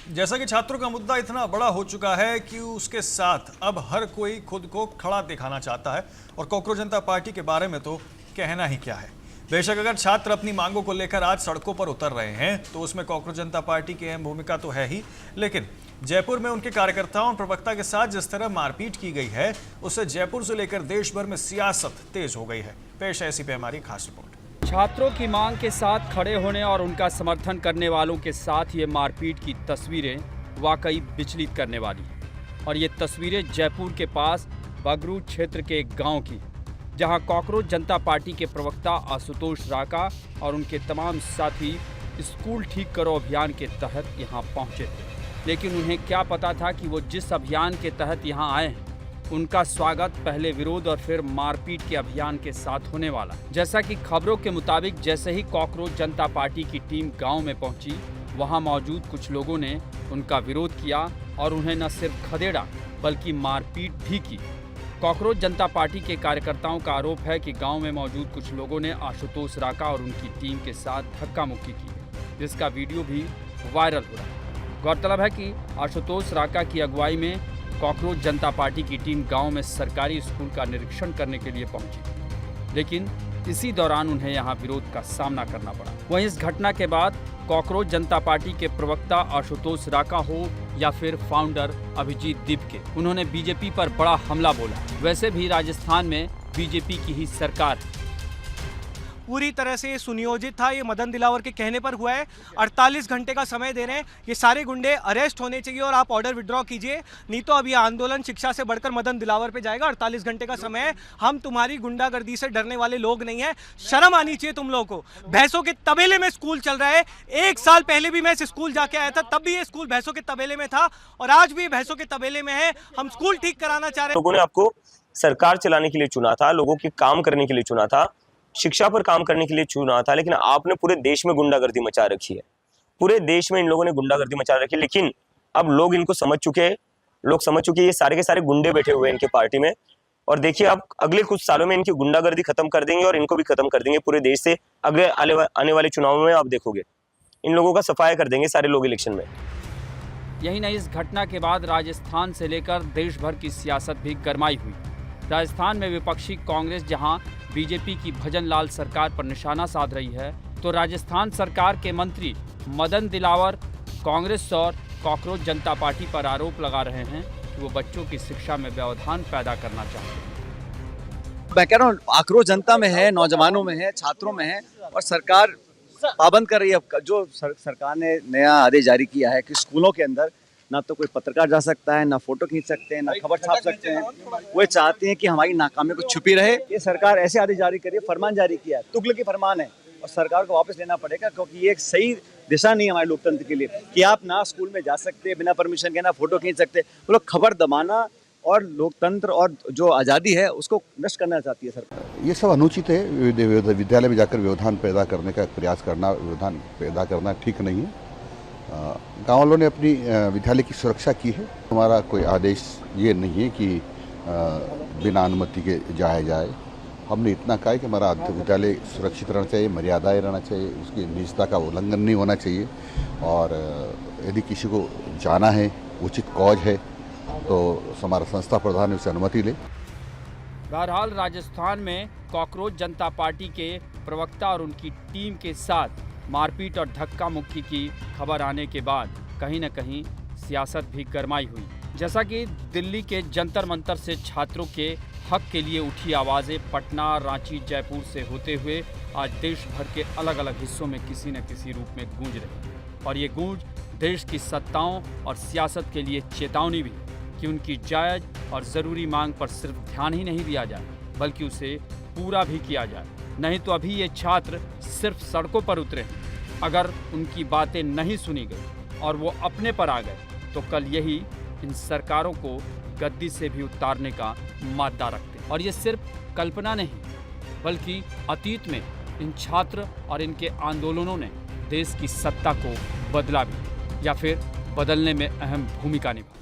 जैसा कि छात्रों का मुद्दा इतना बड़ा हो चुका है कि उसके साथ अब हर कोई खुद को खड़ा दिखाना चाहता है और कॉकरोच जनता पार्टी के बारे में तो कहना ही क्या है। बेशक अगर छात्र अपनी मांगों को लेकर आज सड़कों पर उतर रहे हैं तो उसमें कॉकरोच जनता पार्टी की अहम भूमिका तो है ही, लेकिन जयपुर में उनके कार्यकर्ताओं और प्रवक्ता के साथ जिस तरह मारपीट की गई है उससे जयपुर से लेकर देश भर में सियासत तेज हो गई है। पेश है ऐसी पे हमारी खास रिपोर्ट। छात्रों की मांग के साथ खड़े होने और उनका समर्थन करने वालों के साथ ये मारपीट की तस्वीरें वाकई विचलित करने वाली हैं। और ये तस्वीरें जयपुर के पास बगरू क्षेत्र के एक गांव की, जहां कॉकरोच जनता पार्टी के प्रवक्ता आशुतोष राका और उनके तमाम साथी स्कूल ठीक करो अभियान के तहत यहां पहुंचे थे। लेकिन उन्हें क्या पता था कि वो जिस अभियान के तहत यहां आए हैं उनका स्वागत पहले विरोध और फिर मारपीट के अभियान के साथ होने वाला। जैसा कि खबरों के मुताबिक जैसे ही कॉकरोच जनता पार्टी की टीम गांव में पहुंची, वहां मौजूद कुछ लोगों ने उनका विरोध किया और उन्हें न सिर्फ खदेड़ा बल्कि मारपीट भी की। कॉकरोच जनता पार्टी के कार्यकर्ताओं का आरोप है कि गांव में मौजूद कुछ लोगों ने आशुतोष राका और उनकी टीम के साथ धक्का मुक्की की, जिसका वीडियो भी वायरल हो रहा है। गौरतलब है कि आशुतोष राका की अगुवाई में कॉकरोच जनता पार्टी की टीम गांव में सरकारी स्कूल का निरीक्षण करने के लिए पहुंची, लेकिन इसी दौरान उन्हें यहां विरोध का सामना करना पड़ा। वहीं इस घटना के बाद कॉकरोच जनता पार्टी के प्रवक्ता आशुतोष राका हो या फिर फाउंडर अभिजीत दीपके, उन्होंने बीजेपी पर बड़ा हमला बोला। वैसे भी राजस्थान में बीजेपी की ही सरकार है। पूरी तरह से सुनियोजित था। ये मदन दिलावर के कहने पर हुआ है। 48 घंटे का समय दे रहे हैं। ये सारे गुंडे अरेस्ट होने चाहिए और आप ऑर्डर विड्रॉ कीजिए, नहीं तो अभी आंदोलन शिक्षा से बढ़कर मदन दिलावर पे जाएगा। 48 घंटे का समय है। हम तुम्हारी गुंडागर्दी से डरने वाले लोग नहीं हैं। शर्म आनी चाहिए तुम लोगों को। भैंसों के तबेले में स्कूल चल रहा है। 1 साल पहले भी मैं इस स्कूल जाके आया था, तब भी ये स्कूल भैंसों के तबेले में था और आज भी भैंसों के तबेले में है। हम स्कूल ठीक कराना चाह रहे हैं। लोगों ने आपको सरकार चलाने के लिए चुना था, लोगों के काम करने के लिए चुना था, शिक्षा पर काम करने के लिए चुना था, लेकिन आपने पूरे देश में गुंडागर्दी मचा रखी है। पूरे देश में इन लोगों ने गुंडागर्दी मचा रखी है। लेकिन अब लोग इनको समझ चुके हैं, लोग समझ चुके हैं ये सारे के सारे गुंडे बैठे हुए हैं इनके पार्टी में। और देखिए आप अगले कुछ सालों में इनकी गुंडागर्दी खत्म कर देंगे और इनको भी खत्म कर देंगे पूरे देश से। अगले आने वाले चुनावों में आप देखोगे इन लोगों का सफाया कर देंगे सारे लोग इलेक्शन में। यही नहीं, इस घटना के बाद राजस्थान से लेकर देश भर की सियासत भी गरमाई हुई। राजस्थान में विपक्षी कांग्रेस जहां बीजेपी की भजन लाल सरकार पर निशाना साध रही है, तो राजस्थान सरकार के मंत्री मदन दिलावर कांग्रेस और कॉकरोच जनता पार्टी पर आरोप लगा रहे हैं कि वो बच्चों की शिक्षा में व्यवधान पैदा करना चाहते हैं। मैं कह रहा हूँ आक्रोश जनता में है, नौजवानों में है, छात्रों में है और सरकार पाबंद कर रही है। जो सरकार ने नया आदेश जारी किया है कि स्कूलों के अंदर ना तो कोई पत्रकार जा सकता है, ना फोटो खींच सकते हैं, ना खबर छाप सकते हैं। वो चाहते हैं कि हमारी नाकामी को छुपी रहे। ये सरकार ऐसे आदेश जारी करी है, फरमान जारी किया है, तुगलकी फरमान है और सरकार को वापस लेना पड़ेगा, क्योंकि ये एक सही दिशा नहीं है हमारे लोकतंत्र के लिए कि आप ना स्कूल में जा सकते, बिना परमिशन के ना फोटो खींच सकते। वो लोग खबर दबाना और लोकतंत्र और जो आज़ादी है उसको नष्ट करना चाहती है सरकार। ये सब अनुचित है। विद्यालय में जाकर व्यवधान पैदा करने का प्रयास करना, व्यवधान पैदा करना ठीक नहीं है। गाँव वालों ने अपनी विद्यालय की सुरक्षा की है। हमारा कोई आदेश ये नहीं है कि बिना अनुमति के जाया जाए। हमने इतना कहा है कि हमारा विद्यालय सुरक्षित रहना चाहिए, मर्यादाएं रहना चाहिए, उसकी निजता का उल्लंघन नहीं होना चाहिए। और यदि किसी को जाना है, उचित कॉज है, तो हमारा संस्था प्रधान उससे अनुमति ले। बहरहाल राजस्थान में कॉकरोच जनता पार्टी के प्रवक्ता और उनकी टीम के साथ मारपीट और धक्का मुक्की की खबर आने के बाद कहीं न कहीं सियासत भी गरमाई हुई। जैसा कि दिल्ली के जंतर मंतर से छात्रों के हक के लिए उठी आवाज़ें पटना, रांची, जयपुर से होते हुए आज देश भर के अलग अलग हिस्सों में किसी न किसी रूप में गूंज रही। और ये गूंज देश की सत्ताओं और सियासत के लिए चेतावनी भी कि उनकी जायज़ और ज़रूरी मांग पर सिर्फ ध्यान ही नहीं दिया जाए बल्कि उसे पूरा भी किया जाए। नहीं तो अभी ये छात्र सिर्फ सड़कों पर उतरे हैं। अगर उनकी बातें नहीं सुनी गई और वो अपने पर आ गए तो कल यही इन सरकारों को गद्दी से भी उतारने का मादा रखते हैं। और ये सिर्फ कल्पना नहीं बल्कि अतीत में इन छात्र और इनके आंदोलनों ने देश की सत्ता को बदला भी या फिर बदलने में अहम भूमिका निभाई।